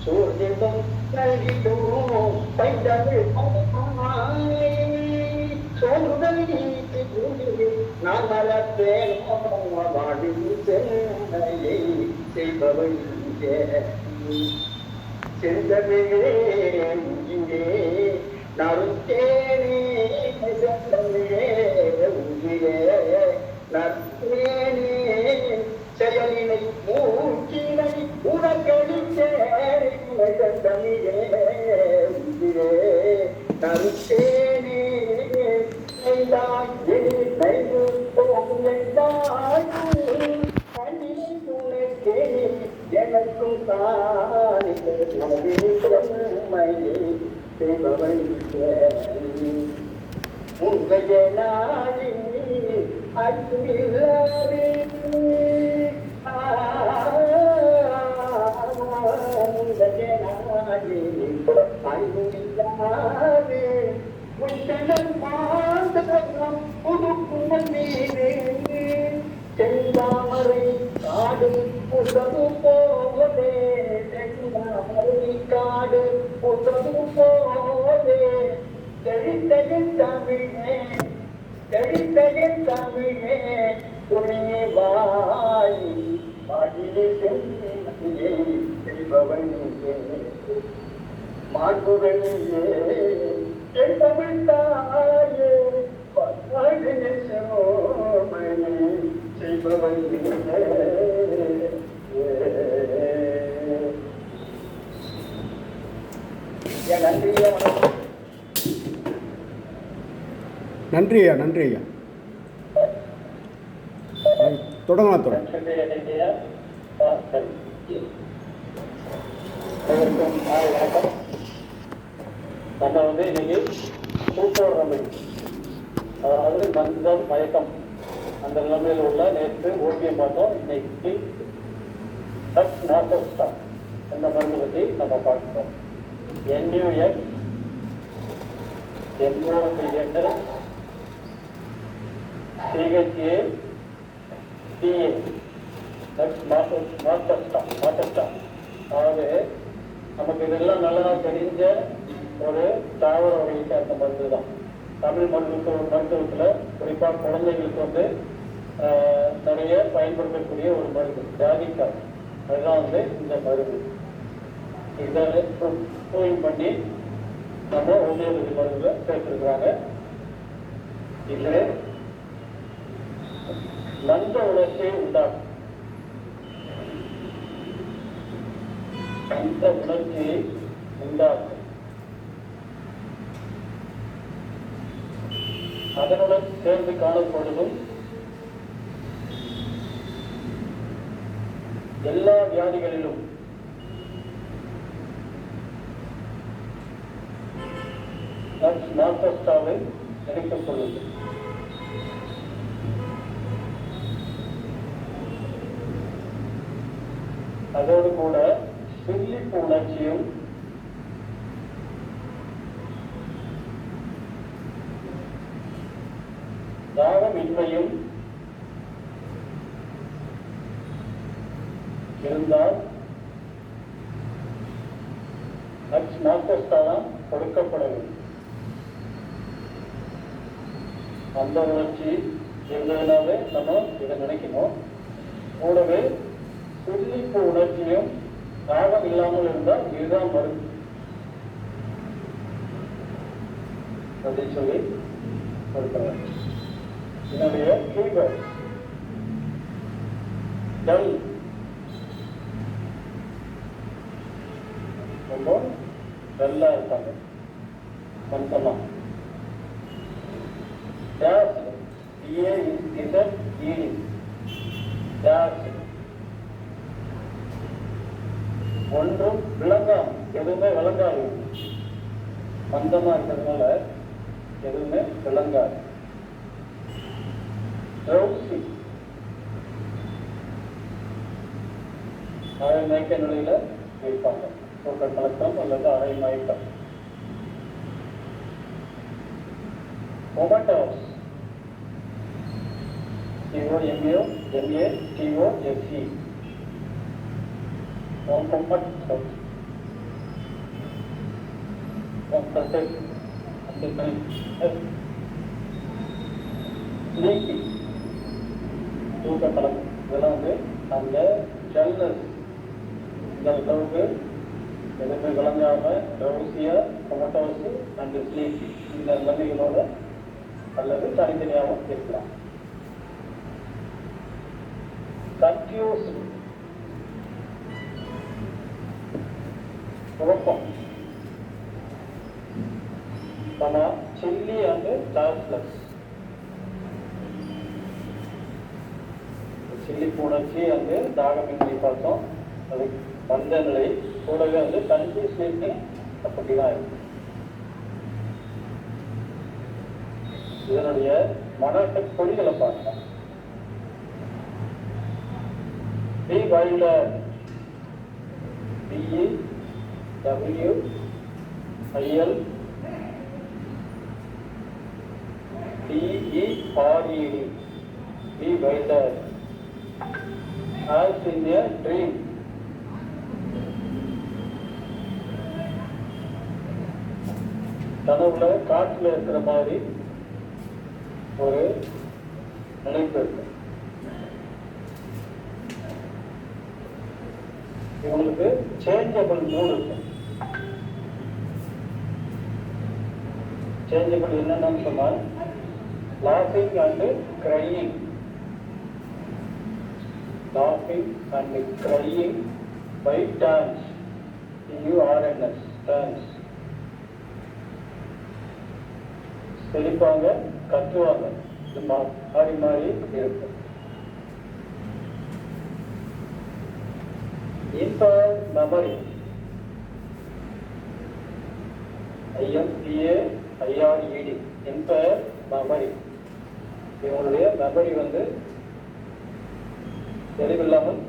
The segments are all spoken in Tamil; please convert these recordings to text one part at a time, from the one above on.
சூழ்நிலும் நல்கிடும் பைந்தமிழ் சோறுதல் நீக்கி நான் மலர்த்தேன் வாடில் சென்னையை செய்பவள் செந்தமிழே உயிரே நறுத்தேனே செந்தமிழே உயிரே நறுத்தேனே செயலினை மூக்கினை உனக்களித்தேனே செந்தமிழே உயிரே நறுத்தேனே நைந்தாய் நைந்து போகுந்தாய் கண்ணினை துணைத்தேனே எனக்கும் தானே பிரம்மையை செய்பவள் உங்கைய நாளில் அன்பில்லாதே உங்கைய நாளில் அன்பில்லாதே உந்தனம் மாந்தகம் புதுப்புணல் மீது செந்தாமரை காடு புதது போவதே செந்தாமரை காடு புதது போவதே தெளித்தலின் தமிழே தெளித்தலின் தமிழே துணியே வாய் பாடிலே செல்வியே செல்பவனியே மாண்புகளியே என் தமிழ் தாயே பாடிலே சோமனே நன்றி ஐயா, நன்றி ஐயா. தொடங்கலாம் தொடங்க. நம்ம இன்னைக்கு சூப்பர் ரமணி, அதாவது மந்தம் மயக்கம் அந்த நிலைமையில் உள்ள நேற்று ஓவியம் பார்த்தோம். இன்னைக்கு இந்த மருந்து பற்றி நம்ம பார்க்கிறோம். NUX அதாவது நமக்கு இதெல்லாம் நல்லா தெரிஞ்ச ஒரு தாவர வகையை சேர்ந்த மருந்து தான். தமிழ் மருத்துவத்தில் குறிப்பாக குழந்தைகளுக்கு நிறைய பயன்படுத்தக்கூடிய ஒரு மருந்து ஜாதிக்காய். அதுதான் இந்த மருந்து. இதை ப்ரூவிங் பண்ணி நம்ம ஹோமியோபதி மருந்துல சேர்த்துருக்குறாங்க. இது மந்த உணர்ச்சியை உண்டாகும். அந்த உணர்ச்சியை உண்டாக்கும். அதனுடன் சேர்ந்து காணப்பொழுதும் எல்லா வியாதிகளிலும் நார்கோஸ்டாவை இணைக்கப்படுவது. அதோடு கூட சில்லிப்பு உணர்ச்சியும் தாகமின்மையும் இருந்தால் நார்கோஸ்டாதான் கொடுக்கப்பட வேண்டும். அந்த உணர்ச்சி இருந்ததுனாவே நம்ம இதை நினைக்கணும். கூடவே சில்லிப்பு உணர்ச்சியும் தாகம் இல்லாமல் இருந்தால் இதுதான் மருந்து அப்படின்னு சொல்லி கொடுக்கிறார். என்னுடைய ஃபீவர் டல் ரொம்ப டல்லா இருக்காங்க, மந்தமாக ஒன்றும் விளங்காம எதுவுமே விளங்காது. மந்தமா இருக்கிறதுனால எதுவுமே விளங்காது. அரை மயக்க நிலையில வைப்பாங்க. தூக்க கலக்கம் அல்லது அரை மயக்கம். கொமட்டோஸ் COMATOSE One comfort zone. One protect. Sleepy. தூக்க கலக்கம் இதெல்லாம் வந்து அந்த ஜெல்னஸ் இந்த அளவுக்கு எதுவுமே விளங்காம ட்ரௌசியா கொமட்டோஸ் அண்ட் ஸ்லீப்பி இந்த நன்மைகளோட அல்லது தனித்தனியாகவும் இருக்கலாம். கன்ஃபியூஸ் குழப்பம் நம்ம சில்லி அண்ட் டார்க்னஸ் சில்லி புணர்ச்சி வந்து தாகமின்மை பார்த்தோம். அது மந்த நிலை கூடவே வந்து கன்ஃபியூஸ் ஸ்லீப்பிங் அப்படிதான் இருக்கு. இதனுடைய மனத்தை பொறிகளை பார்க்கலாம். Bewilder BEWILDER Be wilder as in a dream. கனவுல காட்டுல இருக்கிற மாதிரி ஒரு நினைப்பு இருக்கு. இவங்களுக்கு சேஞ்சபிள் மூட் இருக்கு. சேஞ்சபிள் என்னன்னு சொன்னால் laughing and crying. Laughing and crying by turns. TURNS turns. சிரிப்பாங்க கத்துவாங்க. இது மாறி மாறி இருக்கு. impaired memory. IMPAIRED impaired memory. இவங்களுடைய மெமரி வந்து தெளிவில்லாமல்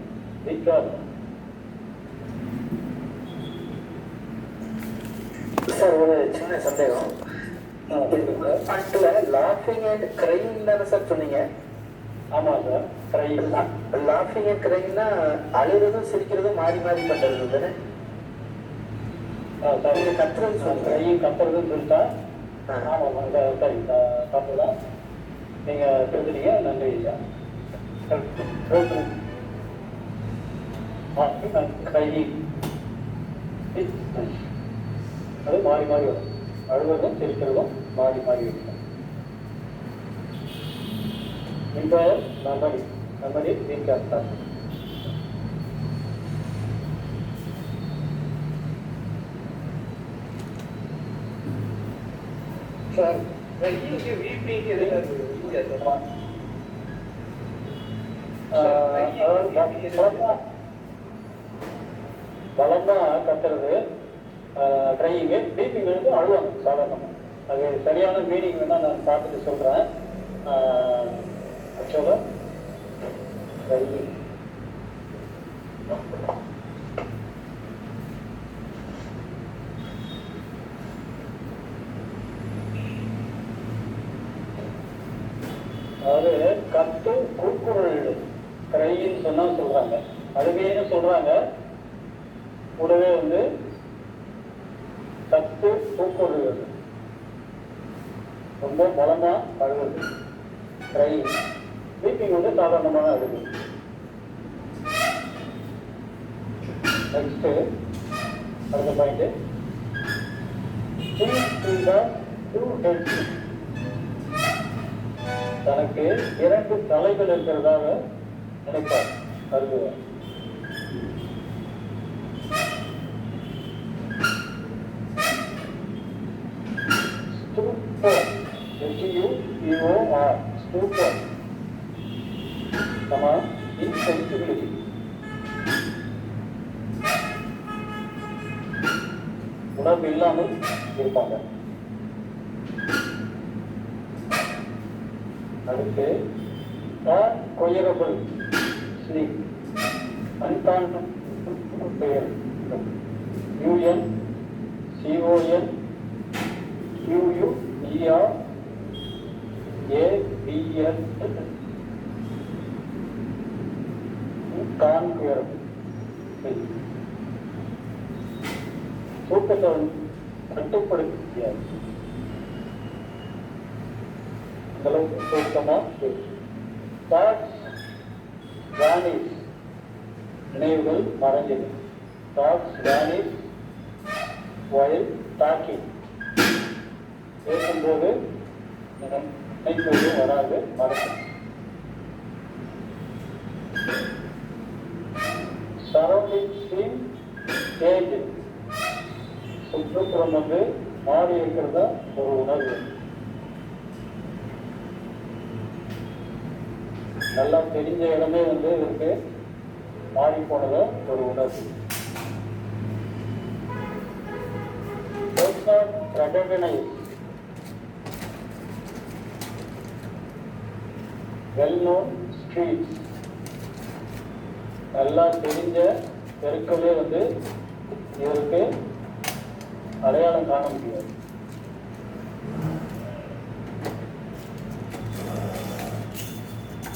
வீக்காக. சார் ஒரு சின்ன சந்தேகம். லாஃபிங் அண்ட் கிரைங் தானே சார் சொன்னீங்க? ஆமாம் சார். கிரைங் லாஃபிங் அண்ட் கிரைங்னா அழுறதும் சிரிக்கிறதும் மாறி மாறி பண்றது தானே? சார் நீங்கள் கத்துறது சொல்லுங்க. கிரைங் கத்துறதுன்னு சொல்லிட்டா ஆமாம் சரி தப்பு தான். நீங்கள் தெரிஞ்சுட்டீங்க. நன்றி ஐயா. அது மாறி மாறி வரும். அழுவதும் சிரிக்கிறதும் மாறி மாறி இருக்கும். இந்த மெமரி வீக்காக சார். பலமா கத்துறது ட்ரையிங்கு. பீப்பிங் வந்து அழுவாங்க சாதாரணமாக. அது சரியான மீனிங் வேணா நான் பார்த்துட்டு சொல்கிறேன். ஆக்சுவலாக ட்ரையிங் அதாவது கத்து கூக்குரல் கிரைன்னு சொன்னா சொல்றாங்க. அழுகைன்னு சொல்றாங்க. கூடவே வந்து கத்து கூக்குரல் ரொம்ப பலமா அழுகுது. கிரை வீப்பிங் வந்து சாதாரணமான அழுகு. நெக்ஸ்ட் அடுத்த பாயிண்ட் தனக்கு 2 தலைகள் இருக்கிறதாக நினைப்பார் கருதுவார். stupor sama insensibility. உணர்வு இல்லாமல் இருப்பாங்க. அடுத்து கொயரபிள் sleep unconscious UN CON QUER ABL conquerable தூக்கத்தை வந்து கட்டுப்படுத்த முடியாது. அந்த அளவுக்கு தூக்கமா தாட்ஸ் வேனிஷ், நினைவுகள் மறைஞ்சது. தாட்ஸ் வேனிஷ் while talking, பேசும்போது நினைப்பது வராது, மறைக்கும். சரௌண்டிங் சீன் சேஞ்ச், சுற்றுப்புறம் வந்து மாறி இருக்கிறதா ஒரு உணர்வு. நல்லா தெரிஞ்ச இடமே வந்து இருக்கு மாறி போனதா ஒரு உணர்வு. Recognize, well known streets, நல்லா தெரிஞ்ச தெருக்களே வந்து இவருக்கு அடையாளம் காண முடியாது.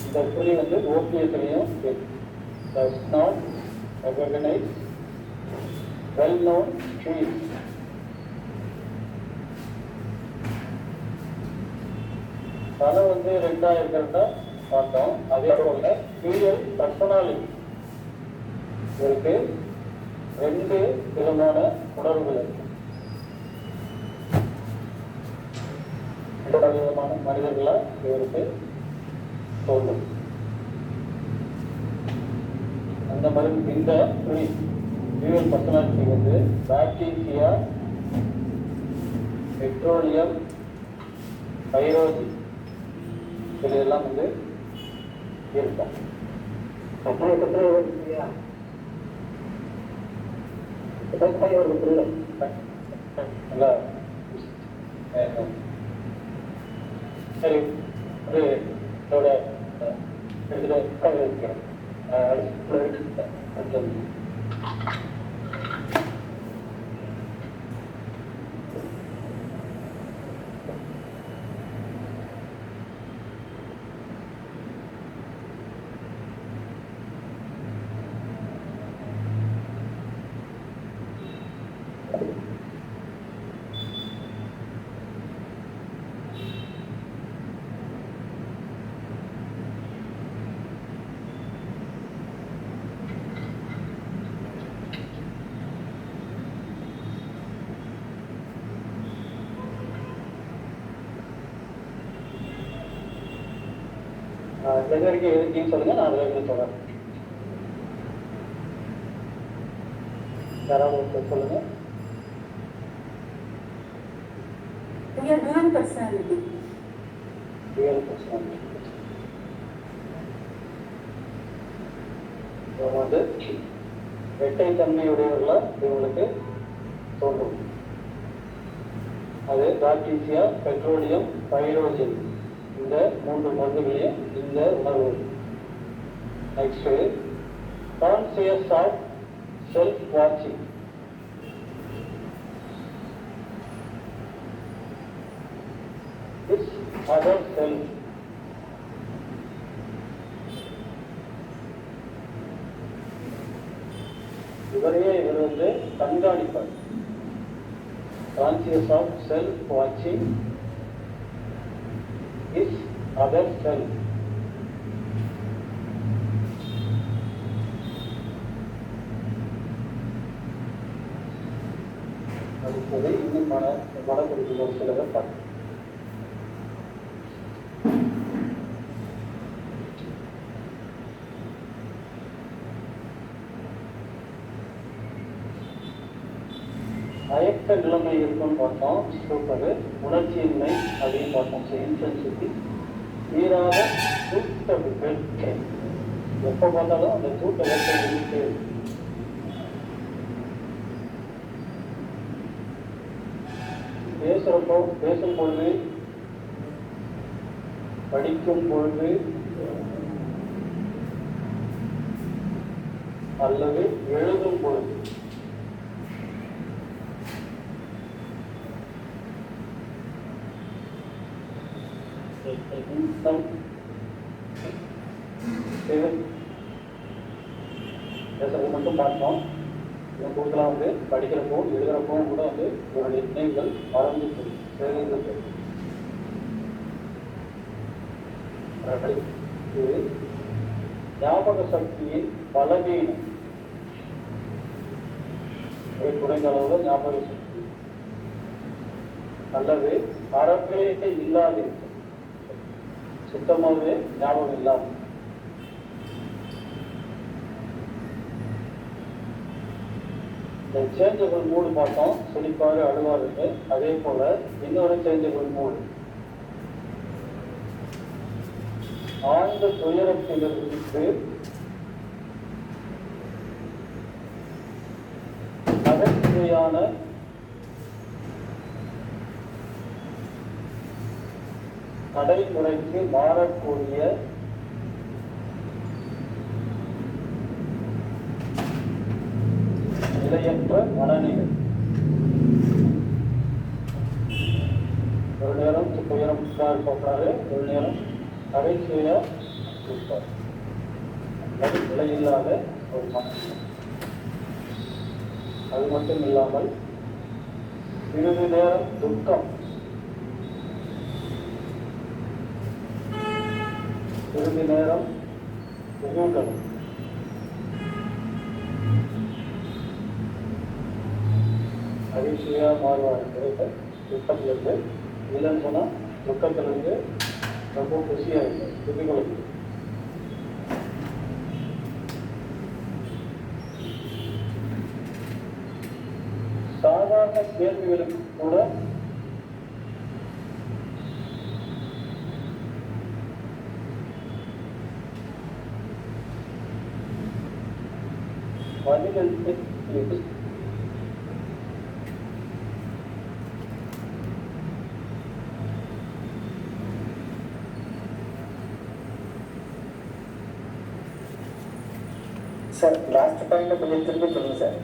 இந்த புள்ளி வந்து ஓபியத்திலையும் does not recognize well known streets. தலை வந்து ரெண்டா இருக்கிறதா பார்த்தோம். அதே போல ரியல் பர்சனாலிட்டி இருக்கு, ரெண்டு விதமான உணர்வுகள் இருக்கு. ரெண்டு விதமான மனிதர்களா இவருக்கு தோன்றும். அந்த மாதிரி இந்த ரியல் பர்சனாலிட்டி வந்து பாக்டீரியா, பெட்ரோலியம், பைரோசி இதெல்லாம் வந்து இருக்கும். சரி, அது இதோட இருக்கிறேன். எது வரைக்கும் எதுக்குன்னு சொல்லுங்க, நான் அது வரைக்கும் சொல்றேன். யாராவது சொல்லுங்க. Dual personality. Dual personality. இவங்க வந்து இரட்டை தன்மையுடையவர்களா இவங்களுக்கு தோன்றும். அது பாக்டீரியா, பெட்ரோலியம், பைரோஜன் இந்த மூன்று மருந்துகளையும் இந்த உணர்வு. நெக்ஸ்ட் கான்சியஸ் ஆஃப் செல்ஃப் வாட்சிங். This other self. இவரையே இவர் வந்து கண்காணிப்பார். கான்சியஸ் ஆஃப் செல்ஃப் வாட்சிங் இஸ் அதர் செல்ஃப். அடுத்தது இன்னும் மனக்குறிப்பு ஒரு சிலரை பார்க்கணும். மயக்க நிலைமை இருக்குன்னு பார்த்தோம். சூப்பர். உணர்ச்சியின்மை அப்படின்னு பார்த்தோம். இன்சென்சிட்டி, தீராத தூக்க வெட்கை. எப்போ பார்த்தாலும் அந்த தூக்க வெட்கை இருந்துட்டே இருக்கு. பேசும் பொழுது, படிக்கும் பொழுது அல்லது எழுதும் பொழுது பேசுறது மட்டும் பார்த்தோம். இந்த புத்தகம் வந்து படிக்கிறப்போ எழுதுறப்போ கூட வந்து இவருடைய நினைவுகள் மறந்து போய் சேர்ந்து போய் இது ஞாபக சக்தியின் பலவீனம். குறைந்த அளவுல ஞாபக சக்தி அல்லது அறவே இல்லாது சுத்தமாகவே ஞாபகம் இல்லாது. இந்த சேஞ்சபிள் மூடு பார்த்தோம், சிரிப்பாரு அழுவாருக்கு. அதே போல இன்னொரு சேஞ்சபிள் மூடு, ஆழ்ந்த துயரத்திலிருந்து நகைச்சுவையான நடைமுறைக்கு மாறக்கூடிய நிலையற்ற மனநிலை. ஒரு நேரம் துயரம் இருப்பாரு, ஒரு நேரம் நகைச்சுவையா இருப்பார். அது நிலையில்லாத ஒரு மனநிலை. அது மட்டும் இல்லாமல் சிறிது நேரம் துக்கம், சிறிது நேரம் குதூகலம், மகிழ்ச்சியா மாறுவார். துக்கத்திலிருந்து இல்லைன்னு சொன்னா துக்கத்திலிருந்து ரொம்ப குஷியா இருக்கு, குதூகலம். சாதாரண கேள்விகளுக்கு கூட பதிலளித்து சார் லாஸ்ட் பாயிண்ட் கொஞ்சம் திருப்பி சொல்லுங்க சார்.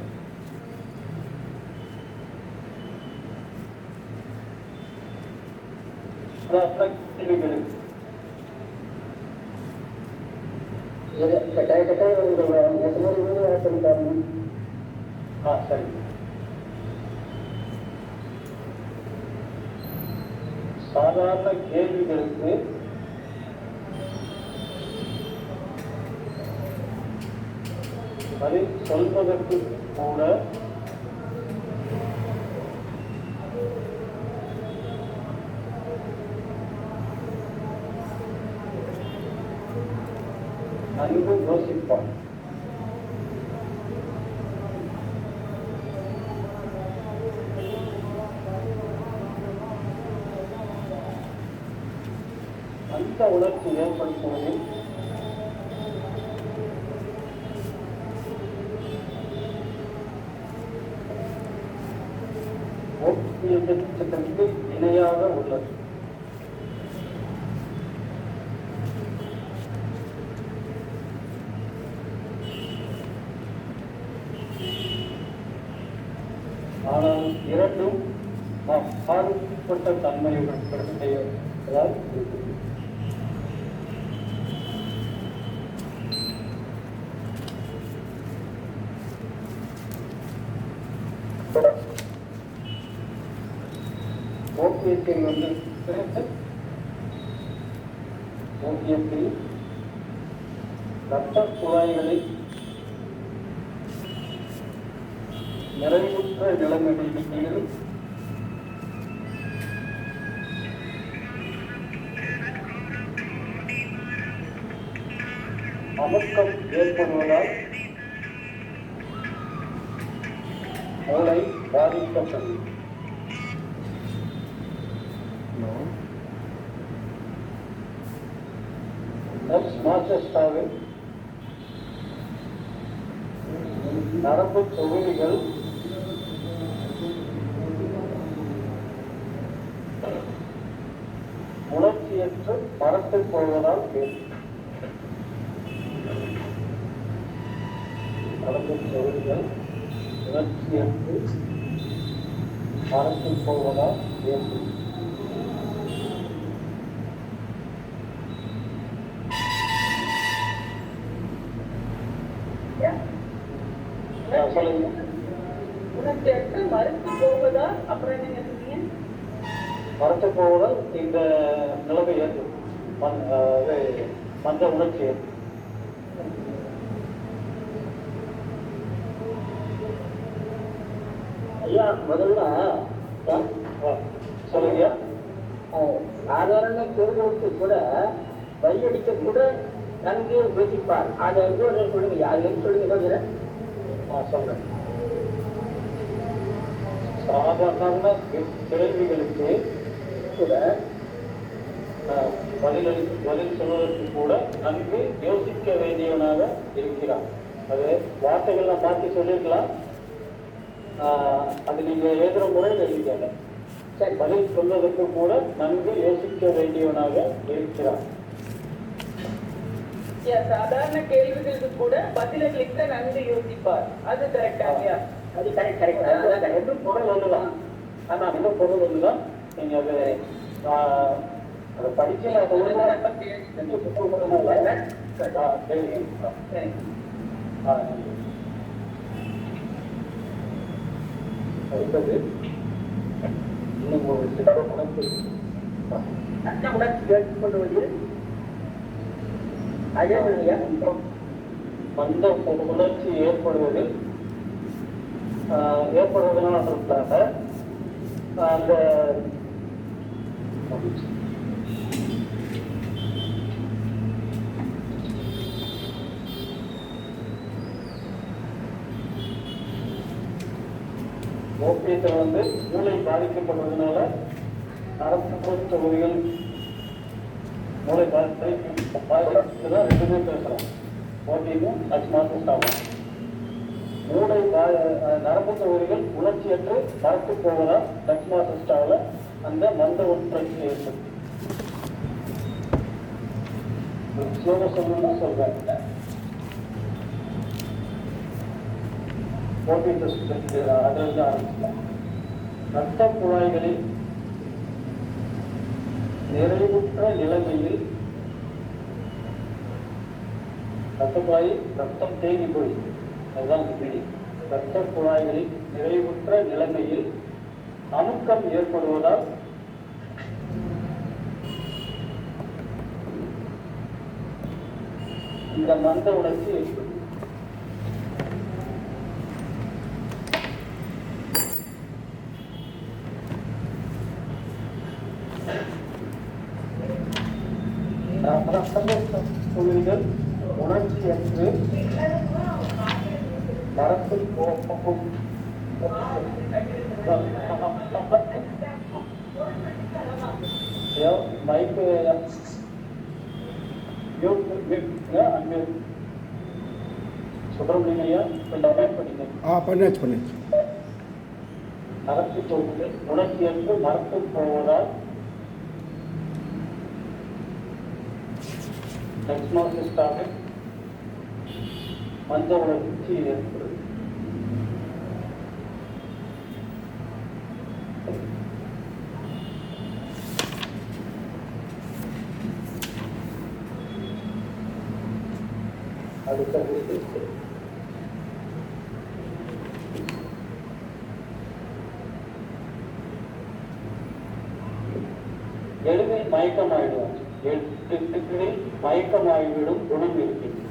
சரி. சாதாரண கேள்விகளுக்கு பதில் சொல்வதற்கு கூட நன்கு யோசிப்பார். அந்த உணர்ச்சி ஏற்படுத்துவதில் ஓவியத்திற்கு இணையாக உள்ளது. ஆனால் இரண்டும் மாறுபட்ட தன்மையுடன் செய்வதால் ஓவியத்தில் வந்து ஓவியத்தில் ரத்த குழாய்களில் நிறைவுற்ற நிலைமைகளில் அமுக்கம் ஏற்படுவதால் மூளை பாதிக்கப்படும். மாசஸ்டாவில் நரம்பு தொகுதிகள் உணர்ச்சியற்று மரத்து போவதால் நரம்பு தொகுதிகள் உணர்ச்சியற்று மரத்து போவதால் ஏற்படும். சொல்லுங்க. உணர்ச்சியற்ற மறுத்து போவதா அப்புறம் என்னங்க சொன்னீங்க? மறந்து போவதால் இந்த நிலைமை ஏற்படும். மந்த உணர்ச்சி ஏற்படும். ஐயா முதல்ல சொல்லுங்க. சாதாரண பெருகளுக்கு கூட வையடிக்க கூட நன்கு யோசிப்பார். அதை சொல்லுங்க, யாருன்னு சொல்லுங்க. சொல்றேன். சாதாரண கேள்விகளுக்கு கூட பதில் சொல்வதற்கு கூட நன்கு யோசிக்க வேண்டியவனாக இருக்கிறான். அது வார்த்தைகள்லாம் மாற்றி சொல்லியிருக்கலாம். அது நீங்க எழுதுற முறையில் எழுதிக்காங்க. சரி, பதில் சொல்வதற்கு கூட நன்கு யோசிக்க வேண்டியவனாக இருக்கிறான். சாதாரண கேள்விகளுக்கு கூட பதிலளிக்க நன்கு யோசிப்பார். அது கரெக்டாங்கயா? அது கரெக்ட். ரெண்டும் பொருள் ஒண்ணுதான். ஆனா இன்னும் பொருள் ஒண்ணுதான். நீங்க அதை படிச்சு அடுத்தது இன்னும் ஒரு சில உணர்ச்சி கேட்டுக்கொள்வது மந்த உணர்ச்சி ஏற்படுவதனால அந்த ஓபியத்தில் மூளை பாதிக்கப்படுவதனால நரம்பு தொகுதிகள் மூளை பாதிக்கப்பட்டதான் ரெண்டுமே பேசுறோம். ஓபியும் அஸ்மாசிஸ் ஆகும். மூளை நரம்பு தொகுதிகள் உணர்ச்சியற்று மறத்து போவதால் டக்மாசிஸ்டாவில் அந்த மந்த உணர்ச்சி ஏற்படும். சொல்லணும்னு சொல்றேன். அதிலிருந்து ஆரம்பிக்கலாம். ரத்த குழாய்களில் நிறைவுற்ற நிலைமையில் ரத்த குழாயில் ரத்தம் தேங்கி போய் அதுதான் மீனிங். ரத்த குழாய்களில் நிறைவுற்ற நிலைமையில் அமுக்கம் ஏற்படுவதால் இந்த மந்த உணர்ச்சி ஏற்படும். தொழில்கள் உணர்ச்சி என்று மரத்தில் போகும் மைக்கு சுப்பிரமணியா கொஞ்சம் பண்ணியாச்சு. மரத்து தொழில்கள் உணர்ச்சி என்று மரத்தில் போவதால் டக்மாசிஸ்டாக மந்த உணர்ச்சி ஏற்படுது. அடுத்தது எளிதில் மயக்கமாயிடுவாங்க. மயக்கமாகிவிடும் குணம் இருக்கின்றது.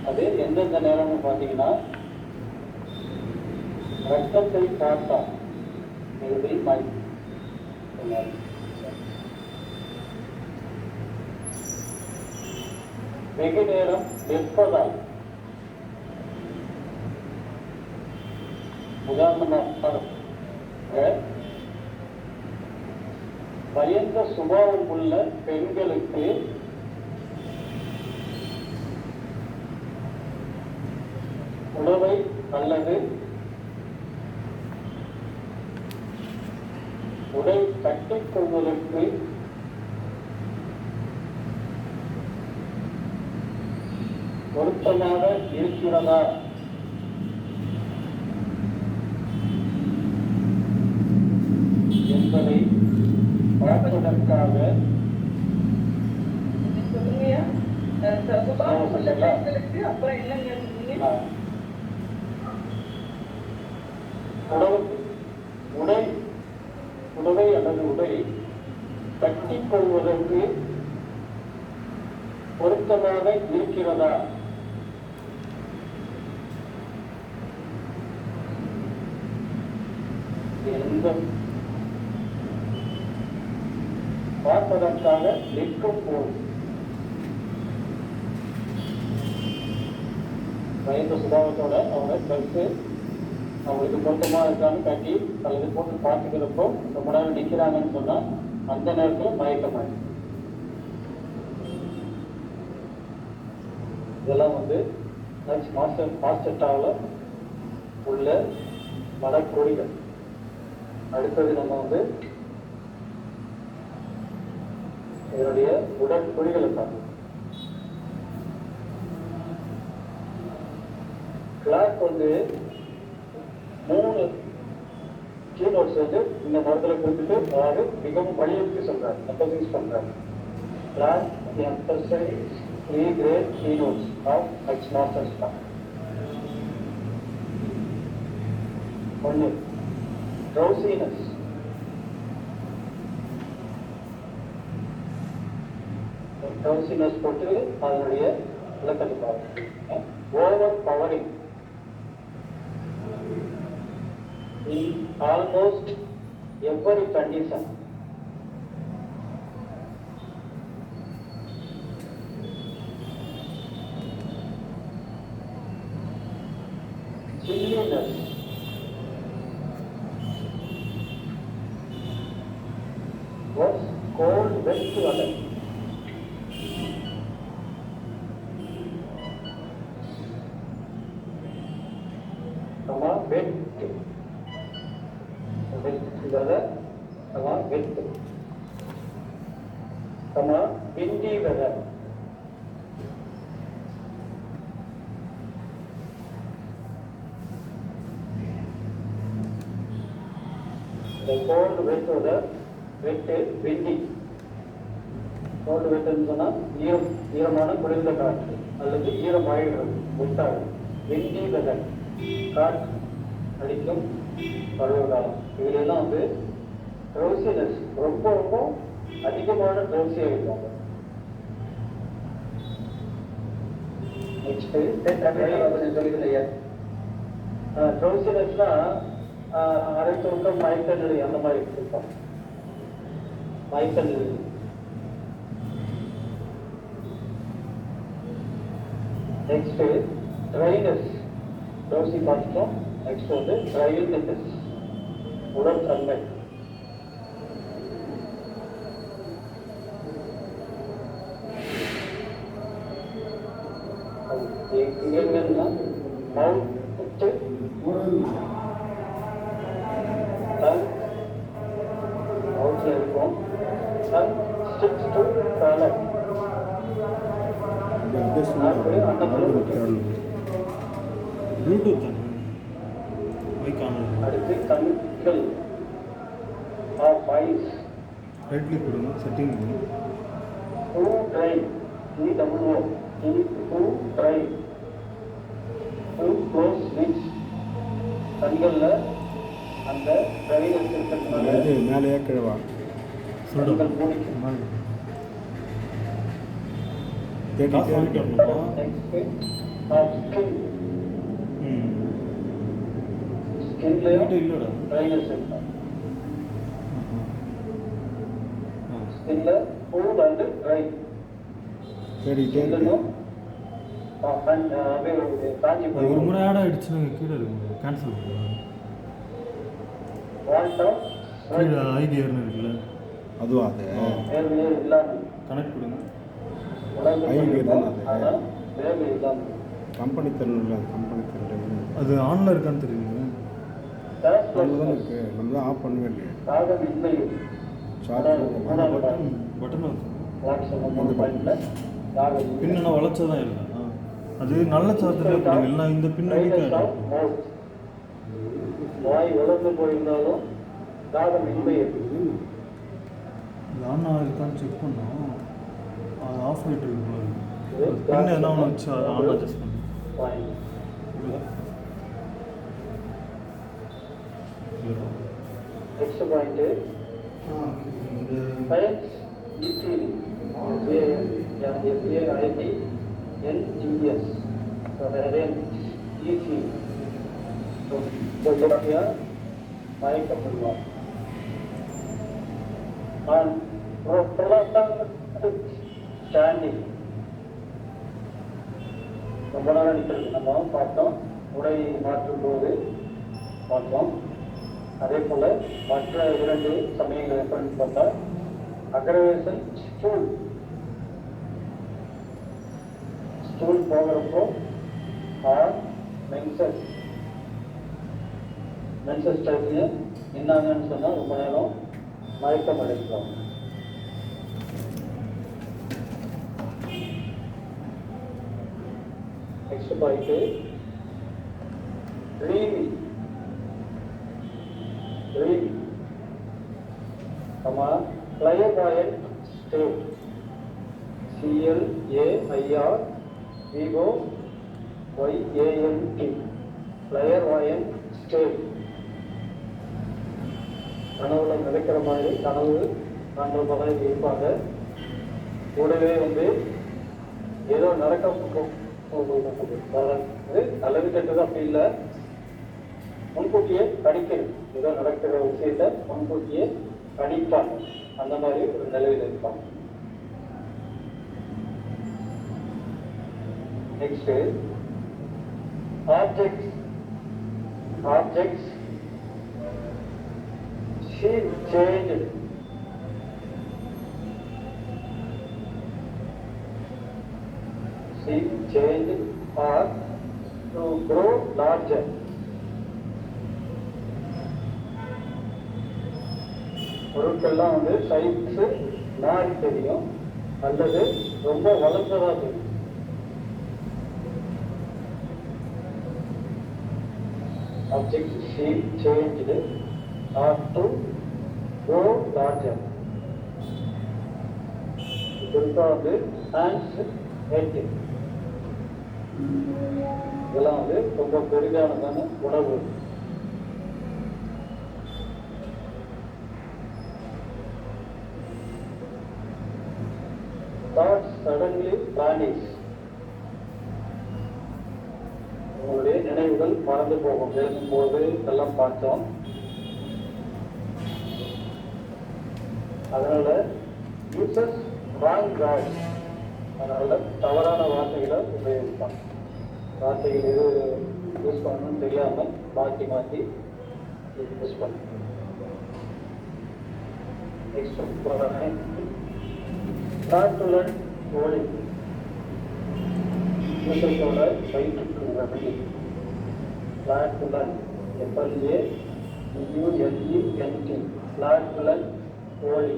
அது எந்தெந்த நேரம்னு பார்த்தீங்கன்னா, ரத்தத்தை பார்த்தா எளிதில் மயக்கம், வெகு நேரம் நிற்பதால், உதாரணமாக பயந்த சுபாவம் உள்ள பெண்களுக்கு உணவை அல்லது உடை கட்டிக் கொள்வதற்கு பொருத்தமாக இருக்கிறதா என்பதை பார்ப்பதற்காக சொல்லுங்கய்யா. சுபாவம் உள்ள பெண்களுக்கு அப்புறம் என்னங்க சொன்னீங்க? பயன்படுத்துவதற்கு பொருத்தமாக இருக்கிறதா? எந்த பார்ப்பதற்காக நிற்கும் போது பயந்த சுபாவத்தோட அவங்க கருத்து அவங்களுக்கு பொருத்தமாக இருக்கான்னு கட்டி அல்லது போட்டு பார்த்துக்கிறப்போ ரொம்ப நேரம் நிற்கிறாங்கன்னு சொன்னால் அந்த நேரத்தில் மயக்கமாயிடும். இதெல்லாம் மாஸ்டர்டாவில் உள்ள மனக்கொடிகள். அடுத்தது நம்ம இதனுடைய உடற்குறிகளை பார்க்கணும். கிளாக் 3 கீனோட்ஸ் இந்த மரத்தில் கொடுத்துட்டு அதாவது மிகவும் வலியுறுத்தி சொல்றாரு, எம்பசைஸ் பண்றாரு. Clock emphasise 3 great keynotes of X-Masters Class. 1. Drowsiness. Drowsiness போட்டு அதனுடைய விளக்கத்தை பார்க்கணும். Over powering in almost every condition. Chilliness. Was cold wet weather. Wet. weather, wet. Windy weather. The cold wet weather, wet, windy. Cold wet என்று சொன்னால் ஈரமான குளிர்ந்த காற்று அல்லது ஈரமாயிடுறது ஒட்டாது. windy weather, காற்று அடிக்கும் பருவகாலம். இதுலாம் ட்ரௌசினஸ் ரொம்ப ரொம்ப அதிகமான ட்ரௌசி ஆகிடுவாங்க. நெக்ஸ்ட் சொல்லிக்கலையா, ட்ரௌசினஸ்னா அரை தூக்கம் மயக்க நிலை அந்த மாதிரி இருக்கும். மயக்க நிலை. நெக்ஸ்ட் ட்ரைனஸ், ட்ரௌசி பார்த்துட்டோம். நெக்ஸ்ட் ட்ரைனஸ், உடல் தன்மை. எங்கன்னா மவுத் மவுத்ல இருக்கும். Sticks to ballot. ப்ளூடூத் அடுத்து கண்கள் ஆஃப் ஐஸ். ரைட் கிளிக் கொடுங்க, setting too dry, TWO, too dry, to close lids. கண்களில் அந்த ட்ரை இருக்கிறதுனால மேலேயே கிழவா கண்கள் மூடிக்கும். இல்லைடா ட்ரைனஸ் இருக்கும். ஸ்கின்ல கூல் அண்ட் ட்ரை. தேடிட்டே இல்லைன்னும் காஞ்சி ஒரு போயிடும். முறை ஆட் ஆகிடுச்சுன்னா கீழே இருக்குங்க, கேன்சல் பண்ணுங்க. வால்ட் ஆஃப் கீழே ஐடியர்னு இருக்குல்ல, அதுவா அது வேர்வையே இல்லாமல் கனெக்ட் கொடுங்க. உடம்பு ஆனால் வேர்வை இல்லாமல் கம்பெனி தரணும்ல, கம்பெனி தரணும். அது ஆனில் இருக்கான்னு தெரியுங்க. நம்ம தான் இருக்கு, நம்ம தான் ஆஃப் பண்ணவே இல்லையே. காகம் இன்மையில் பட்டன் காகம் பின்னா வளைச்சா தான் இருக்கா? அது நல்ல சார்ஜர் தான். எல்லாம் இந்த பின்ன வீக்காக வாய் வளர்ந்து போயிருந்தாலும் காகம் இன்மையில் இது ஆன் இருக்கான்னு செக் பண்ணோம். அது ஆஃப் ஆகிட்டு இருக்கு. பின்ன என்ன ஒன்று வச்சு அதை ஆன் அட்ஜஸ்ட் பண்ணி நெக்ஸ்ட் பாயிண்ட். Science மயக்கப்படுவார். ஸ்டாண்டிங் ரொம்ப நாள் அடிக்கிறது நம்ம பார்த்தோம். உடை மாற்றும் போது பார்த்தோம். அதே போல மற்ற 2 சமயங்கள் எப்படின்னு பார்த்தா அக்ரவேஷன் ஸ்டூல் போகிறப்போ ஆர் மென்சஸ் டைம்ல என்னாங்கன்னு சொன்னா ரொம்ப நேரம் மயக்கம் அடைக்கிறோம். Next point dreaming clairvoyant state CLAIRVOYANT clairvoyant state கனவுல நினைக்கிற மாதிரி கனவு காண்பதாக இருப்பாங்க. கூடவே ஏதோ நடக்க நல்லது கெட்டது அப்படி இல்லை, முன்கூட்டியே படிக்கிறது. ஏதோ நடக்கிற விஷயத்த முன்கூட்டியே படிப்பாங்க. அந்த மாதிரி ஒரு நிலையில் இருப்பாங்க. Next objects she changed or to grow larger. பொருட்கள்லாம் சைஸ் மாறி தெரியும் அல்லது ரொம்ப வளர்ந்ததா தெரியும். Object she changed or to grow larger. குறிப்பா hands head இதெல்லாம் ரொம்ப பெரிதானதான உணவு. Thoughts suddenly vanish. உங்களுடைய நினைவுகள் மறந்து போகும். எழுதும்போது இதெல்லாம் பார்த்தோம். அதனால யூசஸ் ராங் வேர்ட்ஸ், அதனால தவறான வார்த்தைகளை உபயோகிப்பாங்க. வார்த்தைகள் எது யூஸ் பண்ணணும்னு தெரியாம மாற்றி யூஸ் பண்ண. நெக்ஸ்ட் பிளாட்டுலன் ஒளி யூசஸோட வயிற்றுக்கு உதவி. பிளாட்டுலன் FLAULENT பிளாட்டுலன் ஒளி.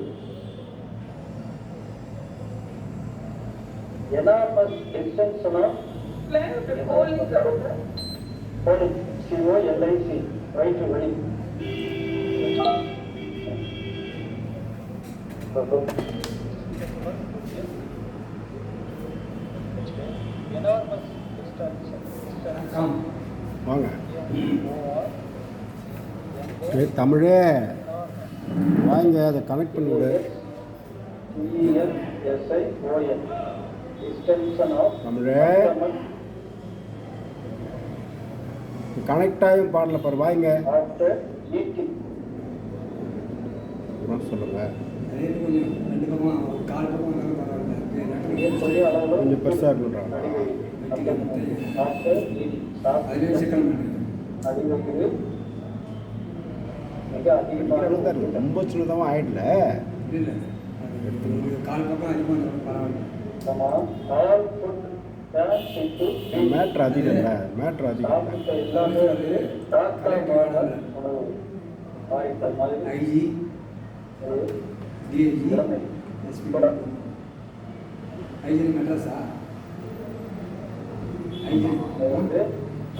enormous extension of COLIC வயிற்று வலி. வாங்க தமிழே வாங்க, அதை கனெக்ட் பண்ணி விடு. தமிழே கனெக்ட் ஆகும் பாடல பாரு. வாங்க சொல்லுங்க. கொஞ்சம் பெருசாக இருக்குன்றாங்க. ரொம்ப சின்னதாக ஆயிடல. மேட்ரு அதிகம் இல்லை, மேட்ரு அதிகம் மெட்ராஸா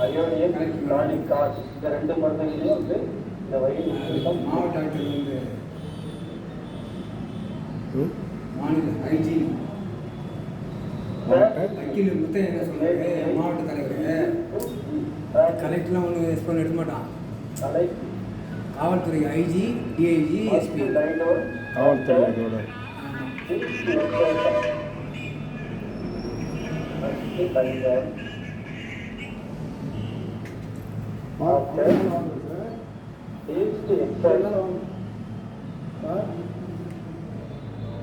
அயோடியம் கிரானிக் காஸ் இந்த 2 மருந்துகளையும் இந்த வயிறு மாவட்ட டாக்டர் மாநில ஐஜி வக்கீல் முத்தையன் என்ன சொல்றாரு, மாவட்ட தலைவர் கலெக்டர்லாம் ஒன்று ரெஸ்பாண்ட் எடுக்க மாட்டான். காவல்துறை ஐஜி, டிஐஜி, எஸ்பி காவல்துறை leads to exertion. First lie down. After leads to exertion.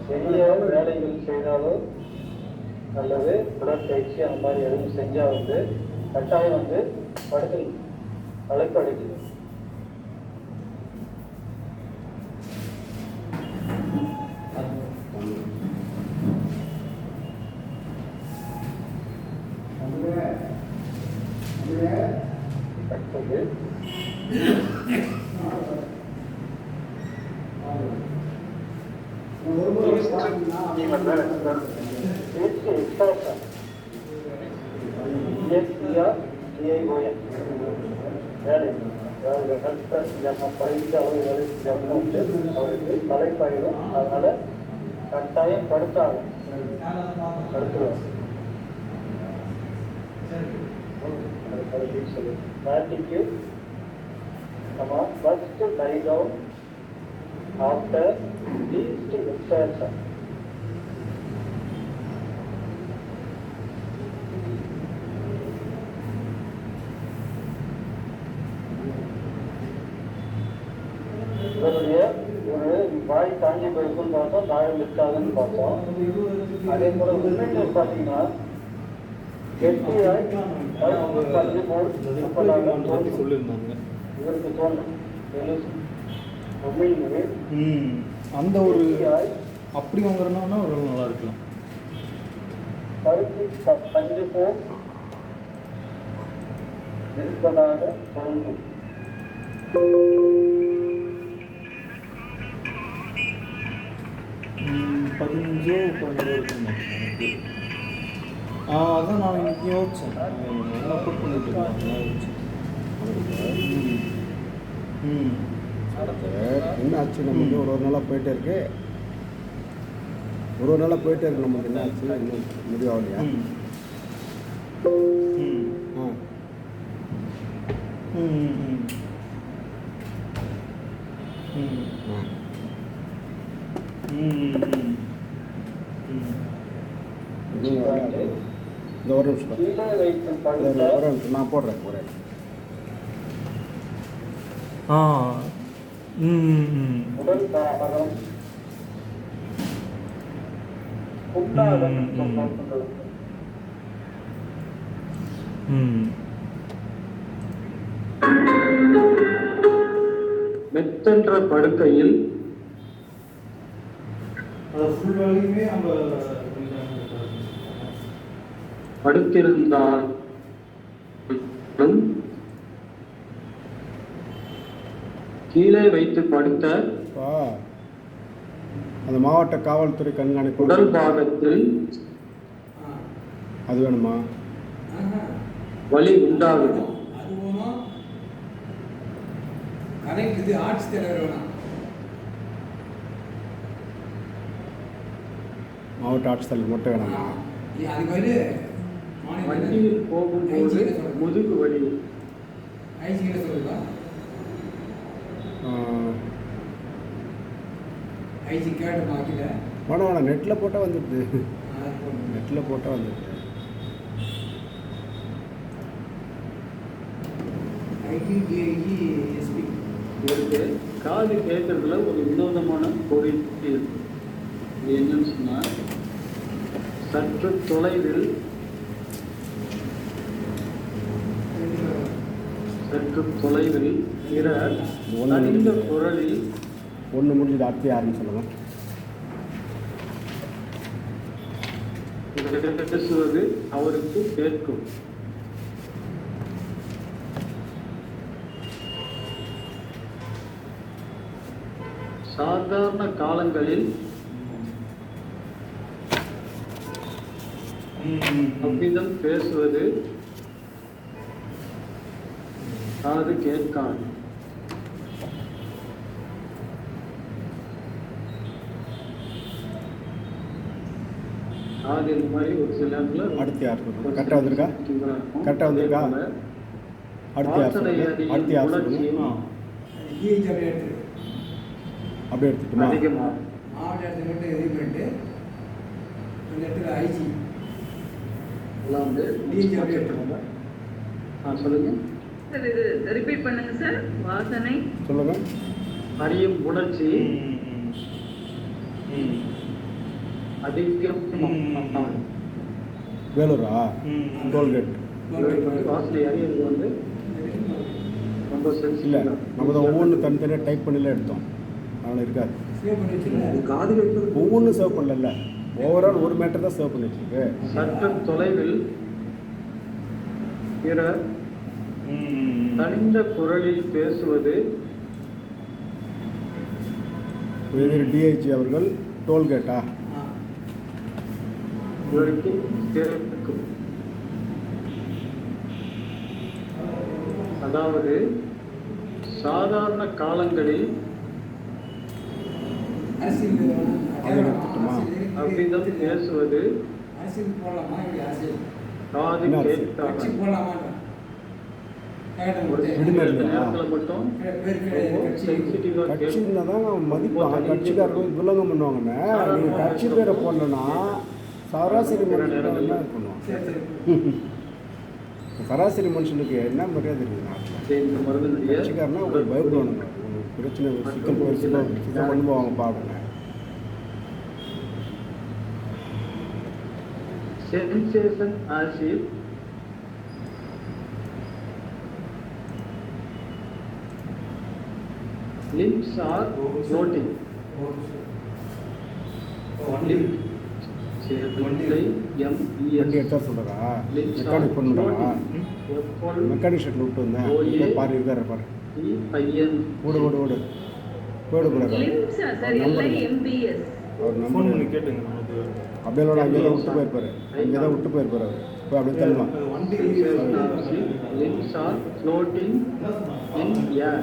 பெரிய வேலைகள் செய்தாலோ அல்லது உடற்பயிற்சி அந்த மாதிரி எதுவும் செஞ்சால் கட்டாயம் படுத்து அழைப்படைக்குது. அடுத்தது அவருக்கு தலைப்பாயிடும். அதனால கட்டாயம் படுத்தாகும். படுத்துவாங்க. Attitude. Come on, first lie down. After least exertion. இவருடைய ஒரு வாய் தாண்டி போயிருக்குன்னு பார்த்தோம், தாயம் இருக்காதுன்னு பார்த்தோம். அதே போல உண்மையில பார்த்தீங்கன்னா கெட்டியாய் பஞ்சு போல் சொல்லியிருந்தாங்க. இவருக்கு தோணும் உண்மையிலே அந்த ஒரு அப்படி வாங்குறோம்னா ஒரு நல்லா இருக்கலாம். பருத்தி பஞ்சு போல் இருப்பதாக தோன்றும். பதினஞ்சோ இருக்கும் எனக்கு. அதான் நான் இன்னைக்கு யோசிச்சேன். புட் பண்ணிட்டு என்ன ஆச்சு நமக்கு ஒரு நாளாக போயிட்டே இருக்கு. ஒரு நாளாக போயிட்டே இருக்கு. நமக்கு என்ன ஆச்சு இன்னும் முடிவாகலையா? இந்த ஒரு நிமிஷம் நான் போடுறேன். ஒரு உடல் தாமதம் மெத்தென்ற படுக்கையில் படுத்திருந்தாலும் கீழே வைத்து படுத்த அந்த மாவட்ட காவல்துறை கண்காணிப்பு உடல் பாகத்தில் அது வேணுமா? வலி உண்டாகுது. மாவட்ட ஆட்சித்தலைவர் மட்டும் வேணாமா? வண்டியில் போகும்போது முதுகு வலி. வேணாம், நெட்டில் போட்டால் வந்துடுது. நெட்டில் போட்டால் வந்துடுது. இதற்கு காது கேட்கறதுல ஒரு வினோதமான பொருள் இருக்கு. இது என்னன்னு சொன்னா, சற்று தொலைவில் பிறர் தனிந்த குரலில் ஒன்று முடிஞ்சது. அடுத்து யாருன்னு சொல்லுங்க. பேசுவது அவருக்கு கேட்கும். சாதாரண காலங்களில் அவ்விதம் பேசுவது காது கேட்காது. காது இந்த மாதிரி ஒரு சில நேரத்தில் அடுத்து யார் சொல்லுங்க. கரெக்டாக வந்திருக்கா? கரெக்டாக வந்திருக்கா? அடுத்து யார் சொல்லுங்க. அடுத்து யார் சொல்லுங்க. அப்படியே எடுத்துட்டுமா? அதிகமாக மாவட்ட இடத்துல மட்டும் இது பண்ணிட்டு அந்த இடத்துல ஐஜி எல்லாம் வந்து DG அப்படியே எடுத்துக்கோங்க. சொல்லுங்க. சார் இது ரிப்பீட் பண்ணுங்க சார். வாசனை, சொல்லுங்க. அறியும் உணர்ச்சி, அதிகம் வேலூரா? டோல்கேட் வாசனை அறியறது வந்து ரொம்ப இல்லை, சென்சிட்டிவ். நம்ம தான் ஒவ்வொன்றும் தனித்தனியாக டைப் பண்ணிலாம் எடுத்தோம். அதனால் இருக்காது. சேவ் பண்ணி வச்சுருங்க. காது வைப்பது ஒவ்வொன்றும் சேவ் பண்ணல. ஓவரால் ஒரு மேட்டர் தான் சேவ் பண்ணி வச்சிருக்கு. சற்று தொலைவில் பிற தனிந்த குரலில் பேசுவது உயர் டிஐஜி அவர்கள் டோல்கேட்டா? இவருக்கு கேட்கும். அதாவது சாதாரண காலங்களில் அரசியல் அதை எடுத்துட்டுமா? அவ்விதம் பேசுவது அரசியல் போடலாமா? இப்படி அரசியல் காது என்ன அரசியல்? கேட்காத. கட்சி போடலாமா? ஒரு விடுதலை சில இல்லையா? நேரத்தில் மட்டும் கட்சி சென்சிட்டிவா கட்சின்னா தான் மதிப்பான். கட்சிக்காரர்கள் துலங்கம் பண்ணுவாங்கண்ணே. நீங்கள் கட்சி பேரை போடலன்னா சராசரி மனுஷன் என்ன பண்ணுவான்? சரி சரி சராசரி மனுஷனுக்கு என்ன மரியாதை இருக்குது நாட்டில்? இந்த மருந்தினுடைய கட்சிக்காரனா ஒரு பயப்படுவானுங்க. ஒரு பிரச்சனை சிக்கல் பெருசாக பண்ணுவாங்க பாடுங்க. sensation as if limbs are floating. Limb. வண்டி எடுத்தா சொல்கிறா? மெக்கானிக் பண்ணுறா? மெக்கானிக் ஷெட்டில் விட்டு வந்தேன். போய் பாரு, இருக்காரு பாரு. ஓடு ஓடு ஓடு போயிடு கூடாது. லிம்ஸா சார்? LIMBS. அவர் ஃபோன் நம்பர் பண்ணி கேட்டுங்க நமக்கு. அப்படியே அங்கே தான் விட்டு போயிருப்பாரு. அங்கே தான் விட்டு போயிருப்பாரு அவர். போய் அப்படியே தள்ளுவான். வண்டி Limbs are floating in air.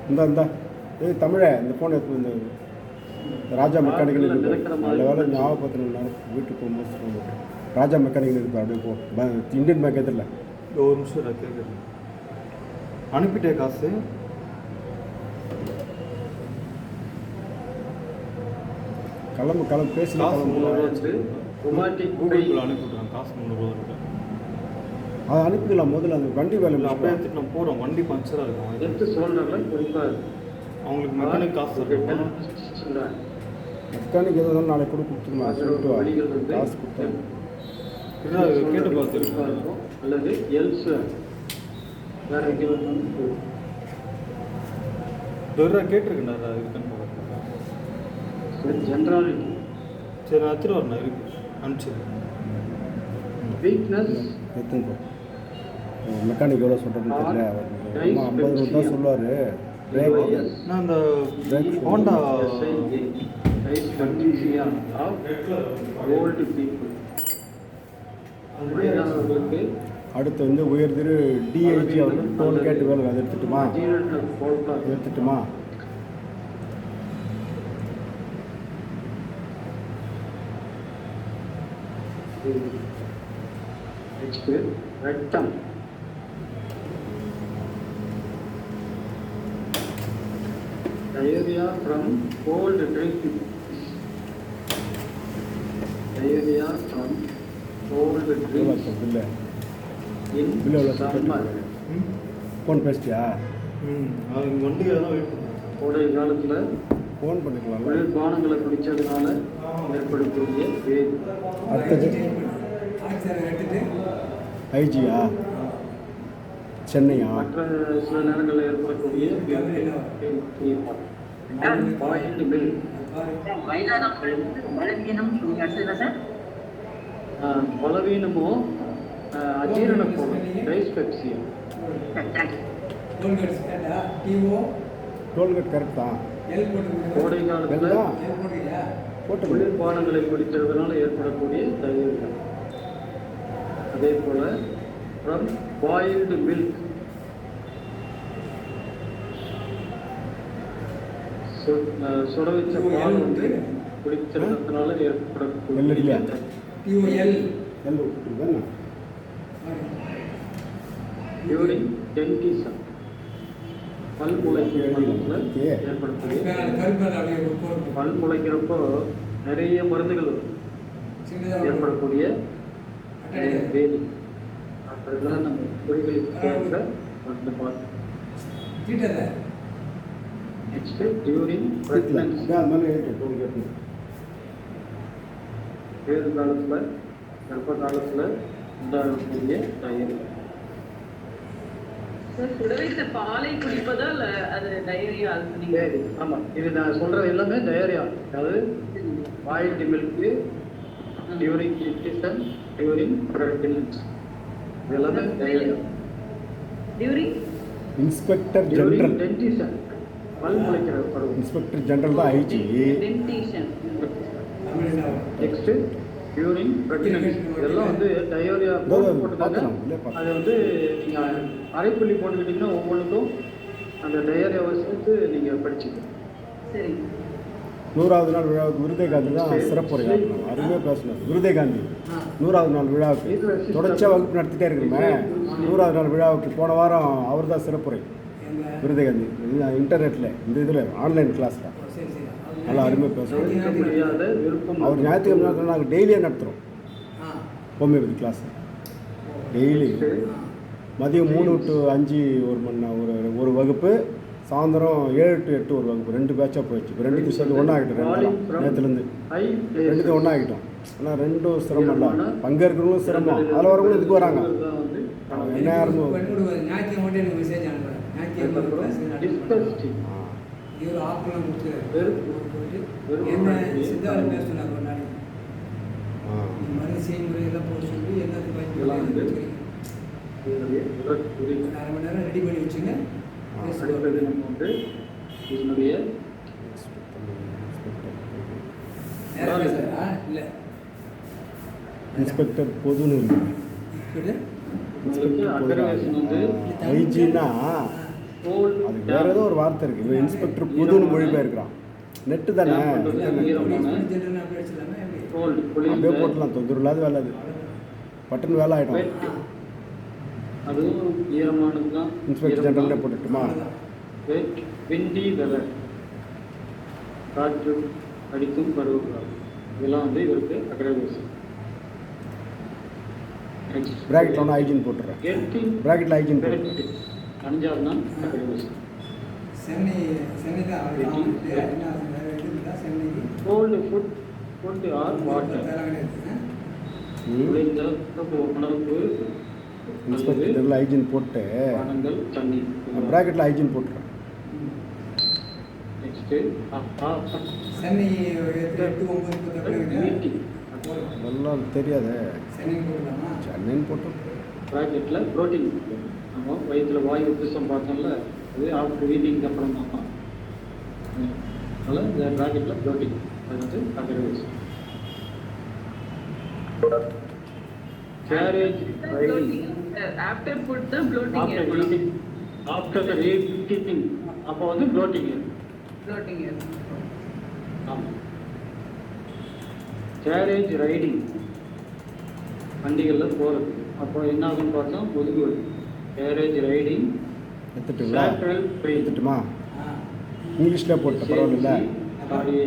இந்த இது தமிழை இந்த ஃபோன் எடுத்து இந்த ராஜா மெக்கானிக்கல் இருப்பார். நல்ல வேலை ஞாபகப்படுத்தின வீட்டுக்கு போகும்போது ஃபோன் போட்டு ராஜா மெக்கானிக்கல் இருப்பார். அப்படியே போ இந்தியன் பேங்க் எதிரில். ஒரு நிமிஷம் நான் கேட்குறேன். அனுப்பிட்டே காசு கிளம்பு பேசி காசு கிளம்பு. 300 வச்சு Rheumatic கூகுள் pain. அனுப்பிவிட்றேன். காசு 300 இருக்கு. அதை அனுப்பிக்கலாம். முதல்ல அந்த வண்டி வேலை இல்லை அப்படியே எடுத்துட்டு நான் போகிறோம். வண்டி பஞ்சராக இருக்கும். எடுத்து சொல்றதுல குறிப்பா அவங்களுக்கு மெக்கானிக் காசு தரணும். மெக்கானிக் எது இருந்தாலும் நாளைக்கு கூட கொடுத்துக்கலாம். சொல்லிட்டு வா. காசு கொடுத்தேன். இல்லை அது கேட்டு பார்த்துருக்கேன். அல்லது எல்ஸ் வேற எங்கேயும் வெறும் கேட்டிருக்கேன். அது இருக்குன்னு ஜென்ராலிட்டி. சரி நான் எடுத்துட்டு வரேன். இருக்கு அனுப்பிச்சிருக்கேன். வீக்னஸ் எடுத்துன்னு போ. மெக்கானிக் எவ்வளோ சொல்கிறதுன்னு தெரியல. அவர் 50 ரூபா தான் சொல்லுவார். பிரேக் நான் இந்த ஹோண்டா ஓல்டு பீப்புள் வயதானவர்களுக்கு அடுத்து வந்து உயர் திரு டிஐஜி அவர்கள் டோல்கேட் வேலை. அதை எடுத்துட்டுமா? எடுத்துட்டுமா? நெக்ஸ்ட் ரத்தம். Diarrhea from cold drink. Diarrhea from cold எவ்வளோ drinks பில்லு? in பில்லு எவ்வளோ summer. ஃபோன் பேசிட்டியா? அது இங்கே வண்டியில் தான் வெயிட் பண்ணுறேன். கோடை காலத்துல ஃபோன் பண்ணிக்கலாம்ல. குளிர்பானங்களை குடிச்சதுனால ஏற்படக்கூடிய வேதி. அடுத்தது ஆக்சிஜன் எடுத்துட்டு ஐஜியா? சென்னையா? மற்ற சில நேரங்களில் ஏற்படக்கூடிய பலவீனமோ அஜீரண கோலம் டைஸ்பெப்சியா. டோல்கேட்ஸ் கேட்டா டிஓ டோல்கேட் கரெக்ட் தான். எல் போட்டு கோடை காலத்துல வெள்ளா எல் போட்டுக்கியா? போட்டு குளிர்பானங்களை குடிக்கிறதுனால ஏற்படக்கூடிய தயிர்கள். அதே போல ஃப்ரம் பாயில்டு மில்க் சுட வச்ச பால் வந்து குடிக்கிறதுனால வெள்ளரியா? ஏற்படக்கூடிய டிஓ எல் எல்லாம் விட்டுருவேன். டியூரிங் டென்டிசம் பல் முளைக்கிறதுல ஏற்படக்கூடிய கருப்பேல அப்படியே ஒரு கோடு பல் முளைக்கிறப்போ நிறைய மருந்துகள் வரும். ஏற்படக்கூடிய வேலி அதெல்லாம் நம்ம பொறிகளுக்கு தேவை அந்த பார்த்து. நெக்ஸ்ட் டியூரிங் பிரெக்னன்சி, வேறு காலத்தில் கர்ப்ப காலத்தில் உண்டாகக்கூடிய டயரி. சுடவைத்த பாலை குடிப்பதால் அது டயரியா சொன்னீங்க. ஆமாம், இது நான் சொல்கிறது எல்லாமே டயரியா, அதாவது boiled milk during nutrition during pregnancy, இது எல்லாமே diarrhoea. During inspector during general, dentition, பல் முளைக்கிற பருவம். இன்ஸ்பெக்டர் ஜெனரல் தான் IG. Dentition. Next during pregnancy, இதெல்லாம் வந்து டயோரியா போட்டுட்டாங்க. அதை வந்து நீங்கள் அரைப்புள்ளி போட்டுக்கிட்டிங்கன்னா ஒவ்வொன்றுக்கும் அந்த டயோரியாவை சேர்த்து நீங்கள் படிச்சுக்கணும். சரி. 100வது நாள் விழாவுக்கு விருதை தான் சிறப்புரை ஆகணும். அருமையாக பேசணும். விருதை காந்தி 100வது நாள் விழாவுக்கு தொடர்ச்சியாக வகுப்பு நடத்திட்டே இருக்கிறோமே. 100வது நாள் விழாவுக்கு போன வாரம் அவர் தான் சிறப்புரை. விருதை காந்தி இன்டர்நெட்டில் இந்த இதில் ஆன்லைன் கிளாஸில் நல்லா அருமையாக பேசுவோம். முடியாத விருப்பம் அவர் ஞாயிற்றுக்கிழமை நாங்கள் டெய்லியே நடத்துகிறோம் ஹோமியோபதி கிளாஸ். டெய்லி மதியம் 3 to 5 ஒரு மணி நேரம் ஒரு வகுப்பு, சாயந்தரம் 7 to 8 ஒரு வகுப்பு. 2 பேட்சாக போயிடுச்சு. இப்போ 2க்கும் சேர்த்து ஒன்றாகிட்டோம். நேற்றுலேருந்து 2க்கும் ஒன்றாகிட்டோம். ஆனால் 2ம் சிரமம் இல்லை, பங்கேற்கிறவங்களும் சிரமம், அதில் வரவங்களும் இதுக்கு வராங்க. என்ன யாரும் ரெடி பண்ணி வச்சுங்க. இதனுடைய இன்ஸ்பெக்டர் பொதுன்னு ஐஜின்னா அது வேற ஏதோ ஒரு வார்த்தை இருக்கு. இவன் இன்ஸ்பெக்டர் பொதுன்னு மொழிபெயர்க்கிறான். நெட்டு தானே, அப்படியே போட்டலாம். தொந்தரவு இல்லாத வேலை அது, பட்டன் வேலை ஆகிடும். அதுவும் ஈரமானது தான். இன்ஸ்பெக்டர் ஜெனரல்லே போட்டுட்டுமா? விண்டி வெதர், காற்று அடிக்கும் பருவகாலம், இதெல்லாம் வந்து இவருக்கு அக்ரவேஷன். பிராக்கெட்டில் ஒன்று ஐஜின் போட்டுறேன். பிராக்கெட்டில் ஐஜின் போட்டு 5வது நாள் aggravation. Cold food, food or water, உழைந்த உணவு, இன்ஸ்பெக்டர் ஜெனரல் ஐஜின் போட்டு பானங்கள், தண்ணீர். பிராக்கெட்டில் ஐஜின் போட்டுறேன். நெக்ஸ்ட்டு அதெல்லாம் தெரியாது. சென்னைன்னு போட்டு ப்ராக்கெட்டில் ப்ரோட்டீன். நம்ம வயிற்றில் வாயு உப்புசம் பார்த்தோம்ல, அது ஆஃப்டர் வீட்டிங்க்கு அப்புறம் தான். அதனால் இந்த ப்ராக்கெட்டில் ப்ரோட்டீன், அது வந்து aggravation. Carriage riding after food தான் ப்ளோட்டிங் ஆஃப்டர் ஏற்படும். ஈட்டிங், ஆஃப்டர் த ரீடிங், அப்போ வந்து ப்ளோட்டிங். ப்ளோட்டிங் ஏற்படும். ஆமாம். கேரேஜ் ரைடிங், வண்டிகளில் போகிறது, அப்போ என்ன ஆகுன்னு பார்த்தோம், முதுகு வலி. கேரேஜ் ரைடிங், எடுத்துட்டுமா? இங்கிலீஷில் போட்ட பரவாயில்ல,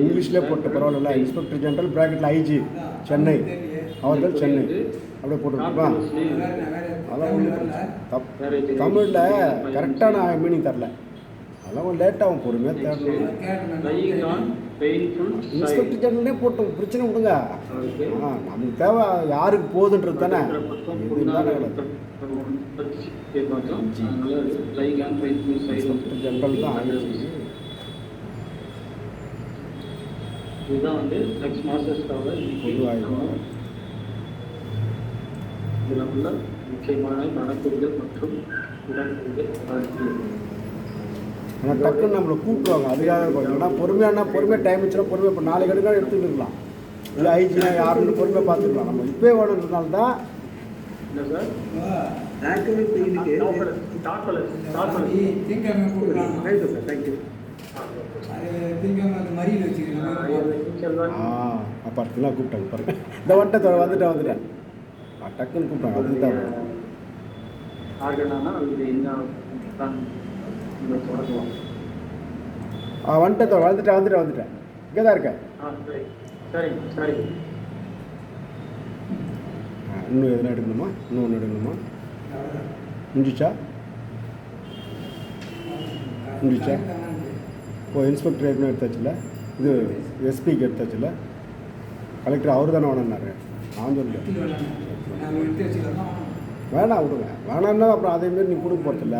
இங்கிலீஷில் போட்ட பரவாயில்ல. இன்ஸ்பெக்டர் ஜெனரல் பிராக்கெட்டில் ஐஜி சென்னை, அவர்கள் சென்னை அப்படியே போட்டுருப்பா. அதெல்லாம் ஒன்றும் தமிழில் கரெக்டான மீனிங் தரல, அதெல்லாம் லேட்டாகவும் பொறுமையாக தேடணும். இன்ஸ்பெக்டர் ஜெனரல்லே போட்டோம், பிரச்சனை விடுங்க. நமக்கு தேவை யாருக்கு போகுதுன்றது தானே. இன்ஸ்பெக்டர் ஜெனரல் தான் ஆயிடுச்சு. இதுதான் வந்து நெக்ஸ்ட் மாஸ்டர்ஸ்க்காக பொதுவாக இதில் உள்ள முக்கியமான மனக்குறிகள் மற்றும் உடற்குறிகள். ஆனால் டக்குன்னு நம்மளை கூப்பிடுவாங்க, அதுக்காக இருப்பாங்க. ஏன்னா பொறுமையாக டைம் வச்சுனா பொறுமையாக இப்போ 4 கடுக்காக எடுத்துகிட்டு இருக்கலாம். இல்லை ஐஜினா யாருன்னு பொறுமையாக பார்த்துக்கலாம். நம்ம இப்போயே வேணுன்றதுனால தான். இல்லை சார், பார்த்தீங்களா கூப்பிட்டாங்க பாருங்க. இந்த வந்துட்டேன் டக்குன்னு கூப்பிட்டாங்க. அதுதான் ஆர்கனானா அது என்ன தொடங்குவோம். வந்துட்டேன் இங்கே தான் இருக்கேன். சரி சரிங்க சரி. இன்னும் எதனா எடுக்கணுமா? இன்னும் ஒன்று எடுக்கணுமா? முடிஞ்சிச்சா? முடிச்சா? ஓ, இன்ஸ்பெக்டர் ஏற்கனவே எடுத்தாச்சுல, இது எஸ்பிக்கு எடுத்தாச்சுல, கலெக்டர் அவர் தானே வேணான்னாரு. நான் சொல்லல, வேணாம் விடுங்க. வேணான்னா அப்புறம் அதேமாரி நீ கொடுக்க போகிறதில்ல.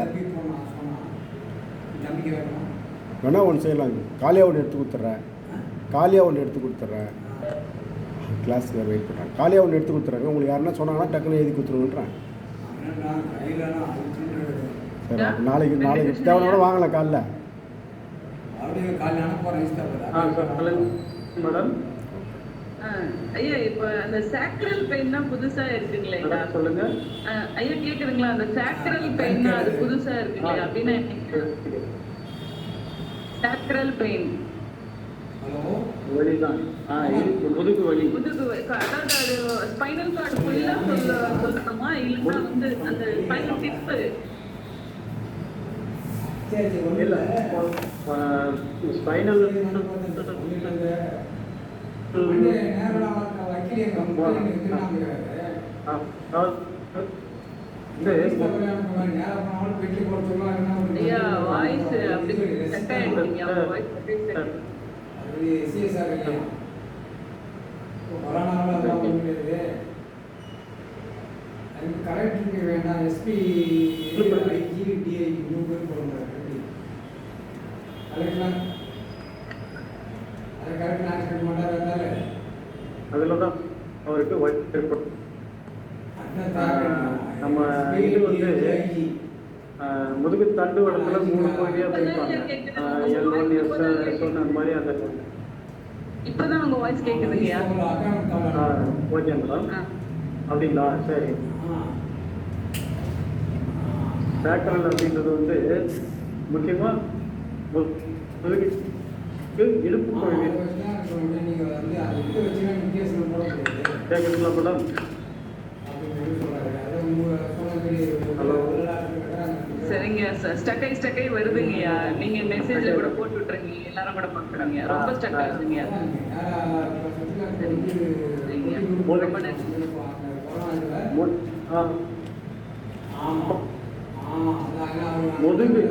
வேணா ஒன்று செய்யலாம், காலியாக ஒன்று எடுத்து கொடுத்துட்றேன். காலியாக ஒன்று எடுத்து கொடுத்துட்றேன். கிளாஸில் வெயிட் பண்ணுறேன். காலியாக ஒன்று எடுத்து கொடுத்துட்றாங்க. உங்களுக்கு யாருன்னா சொன்னாங்கன்னா டக்குன்னு எழுதி கொடுத்துருங்கன்றேன். சரி, நாளைக்கு தேவையோட வாங்கலாம் காலைல. மேடம் ஐயா, இப்ப அந்த சாக்ரல் பெயின்னா புதுசா இருக்குங்களா? சொல்லுங்க ஐயா, கேக்குதுங்களா? அந்த சாக்ரல் பெயின்னா அது புதுசா இருக்குங்களா அப்படின்னு. சாக்ரல் பெயின் வழிதான். முதுகு வலி. அதாவது அது ஸ்பைனல் கார்டு ஃபுல்லா சொல்லணுமா, இல்லைன்னா வந்து அந்த ஸ்பைனல் டிப்? இல்ல, ஸ்பைனல் ஐயா, வாய்ஸ் அப்படி கட் ஆயிடுங்க. வாய்ஸ் கரெக்டுக்கு வேண்டாம். எஸ்பி ஐஜி டிஐ போடுறாங்க. கரெக்டாக அதை கரெக்டாக ஆக்சிடென்ட் மாட்டார் இருந்தாலே அதில் தான் அவருக்கு ஒயிட் ஏற்படும். நம்ம இது வந்து முதுகு தண்டு வடத்துல 3 பகுதியாக பிரிப்பாங்க. L1 S1 அந்த மாதிரி. அந்த இப்பதான் உங்க வாய்ஸ் கேக்குதுங்கய்யா. Okay madam. அப்படிங்களா? சரி. சாக்ரல் அப்படின்றது வந்து முக்கியமாக முதுகுக்கு இடுப்பு பகுதி. கேட்குதுங்களா மேடம்? சரிங்க சார், ஸ்டக்கை வருதுங்கய்யா. நீங்க மெசேஜ்ல கூட போட்டு விட்டுருங்க, எல்லாரும் கூட பாக்குறீங்க. ரொம்ப ஸ்டக் ஆகுதுங்க. முதுகு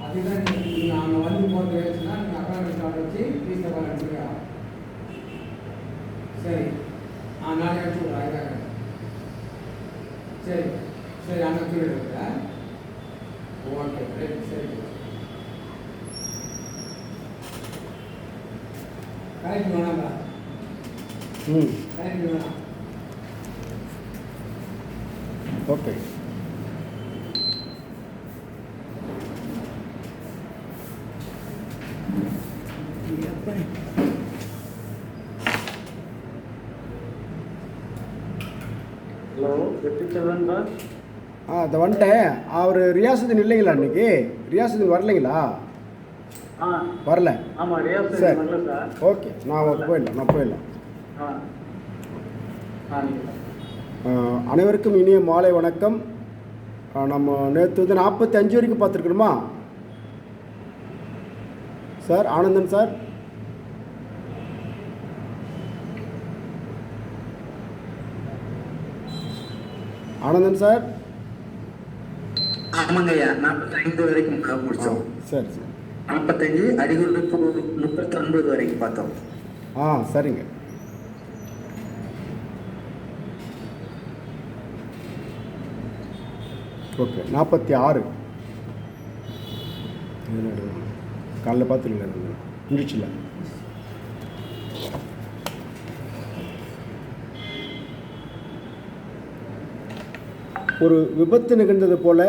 அதுதான் நீங்கள் அங்கே வந்து போட்டு வச்சுன்னா நீங்கள் அக்காவுண்ட் கார்டு வச்சு ஃபீஸ் தப்பாக எடுத்துருக்கா. சரி, நானே வச்சு விட்றேன். சரி சரி, அங்கே சொல்லிடுறேன். Okay, right. சரி, கரெக்ட் வேணாம்ப்பா. கரெக்ட் வேணாம். ஓகே. ஹலோ, 57 தான். அதை வந்துட்டேன். அவர் ரியாசுதீன் இல்லைங்களா இன்னைக்கு? ரியாசுதீன் வரலைங்களா? வரல. ஆமாம், ரியாசுதீன் சரி, வரல சார். ஓகே. நான் போயிடலாம். அனைவருக்கும் இனிய மாலை வணக்கம். நம்ம நேற்று வந்து 45 வரைக்கும் பார்த்துருக்கணுமா sir? Anandan sir, Anandan sir. ஆமாங்க ஐயா, 45 வரைக்கும் முடிச்சோம். சரி சரி. 45 அடிகள் 39 வரைக்கும் பார்த்தோம். சரிங்க. ஓகே. 46 காலைல பார்த்துருங்க. முடிச்சுல ஒரு விபத்து நிகழ்ந்தது போல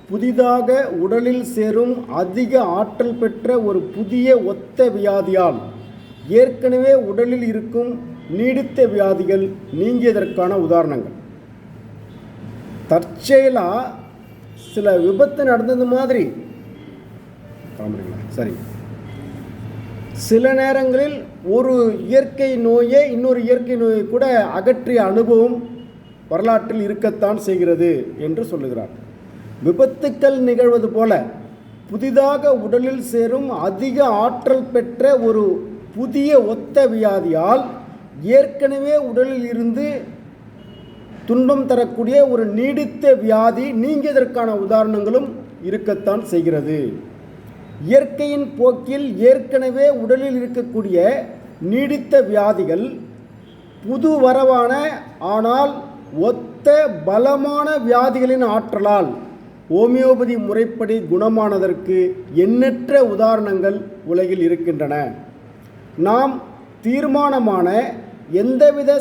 புதிதாக உடலில் சேரும் அதிக ஆற்றல் பெற்ற ஒரு புதிய ஒத்த வியாதியால் ஏற்கனவே உடலில் இருக்கும் நீடித்த வியாதிகள் நீங்கியதற்கான உதாரணங்கள். தற்செயலாக சில விபத்து நடந்தது மாதிரி சரி. சில நேரங்களில் ஒரு இயற்கை நோயை இன்னொரு இயற்கை நோயை கூட அகற்றிய அனுபவம் வரலாற்றில் இருக்கத்தான் செய்கிறது என்று சொல்லுகிறார். விபத்துக்கள் நிகழ்வது போல புதிதாக உடலில் சேரும் அதிக ஆற்றல் பெற்ற ஒரு புதிய ஒத்த வியாதியால் ஏற்கனவே உடலில் இருந்து துன்பம் தரக்கூடிய ஒரு நீடித்த வியாதி நீங்கியதற்கான உதாரணங்களும் இருக்கத்தான் செய்கிறது. இயற்கையின் போக்கில் ஏற்கனவே உடலில் இருக்கக்கூடிய நீடித்த வியாதிகள் புது வரவான ஆனால் ஒத்த பலமான வியாதிகளின் ஆற்றலால் ஹோமியோபதி முறைப்படி குணமானதற்கு எண்ணற்ற உதாரணங்கள் உலகில் இருக்கின்றன. நாம் தீர்மானமான எந்தவித